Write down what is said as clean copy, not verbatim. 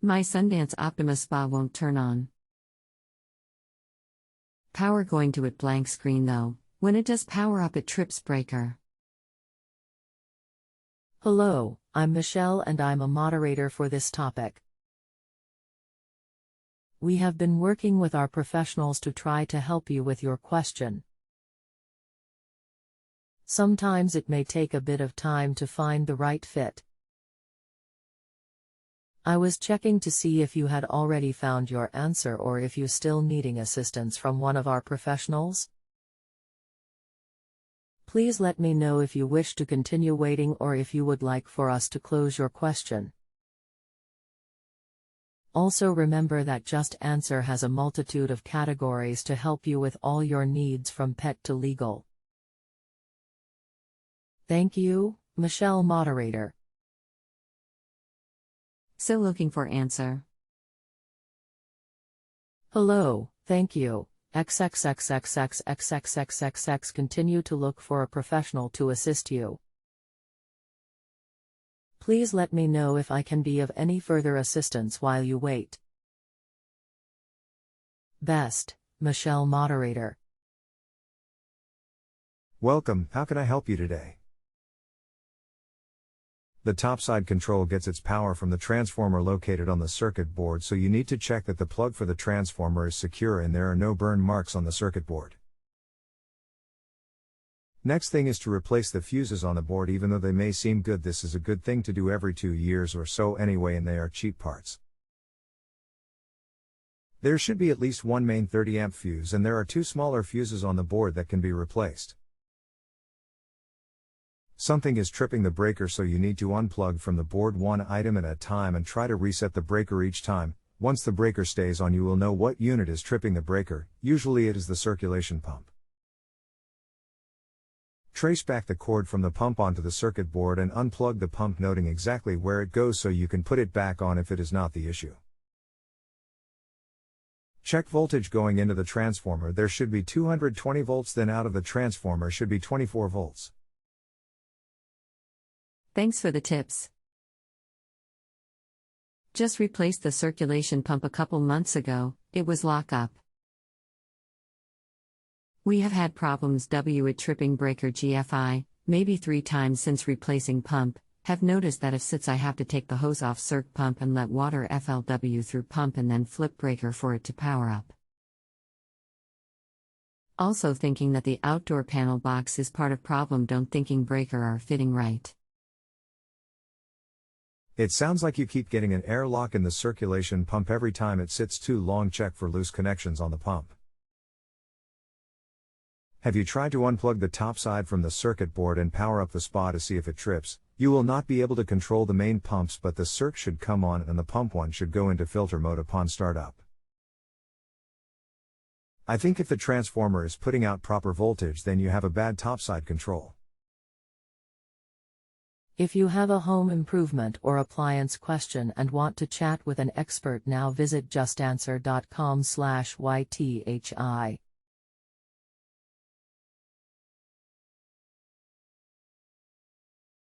My Sundance Optima spa won't turn on. Power going to it blank screen though. When it does power up it trips breaker. Hello, I'm Michelle and I'm a moderator for this topic. We have been working with our professionals to try to help you with your question. Sometimes it may take a bit of time to find the right fit. I was checking to see if you had already found your answer or if you still needing assistance from one of our professionals. Please let me know if you wish to continue waiting or if you would like for us to close your question. Also remember that JustAnswer has a multitude of categories to help you with all your needs from pet to legal. Thank you, Michelle Moderator. Still looking for answer. Hello, thank you, XXXXX XXXXX continue to look for a professional to assist you. Please let me know if I can be of any further assistance while you wait. Best, Michelle Moderator. Welcome, how can I help you today? The topside control gets its power from the transformer located on the circuit board, so you need to check that the plug for the transformer is secure and there are no burn marks on the circuit board. Next thing is to replace the fuses on the board. Even though they may seem good, this is a good thing to do every 2 years or so anyway, and they are cheap parts. There should be at least one main 30 amp fuse and there are 2 smaller fuses on the board that can be replaced. Something is tripping the breaker, so you need to unplug from the board one item at a time and try to reset the breaker each time. Once the breaker stays on, you will know what unit is tripping the breaker. Usually it is the circulation pump. Trace back the cord from the pump onto the circuit board and unplug the pump, noting exactly where it goes so you can put it back on if it is not the issue. Check voltage going into the transformer. There should be 220 volts, then out of the transformer should be 24 volts. Thanks for the tips. Just replaced the circulation pump a couple months ago, it was lock up. We have had problems with tripping breaker GFI, maybe 3 times since replacing pump. Have noticed that if sits I have to take the hose off circ pump and let water FLW through pump and then flip breaker for it to power up. Also thinking that the outdoor panel box is part of problem, don't thinking breaker are fitting right. It sounds like you keep getting an air lock in the circulation pump every time it sits too long. Check for loose connections on the pump. Have you tried to unplug the top side from the circuit board and power up the spa to see if it trips? You will not be able to control the main pumps, but the circ should come on and the pump one should go into filter mode upon startup. I think if the transformer is putting out proper voltage, then you have a bad topside control. If you have a home improvement or appliance question and want to chat with an expert now, visit justanswer.com/YTHI.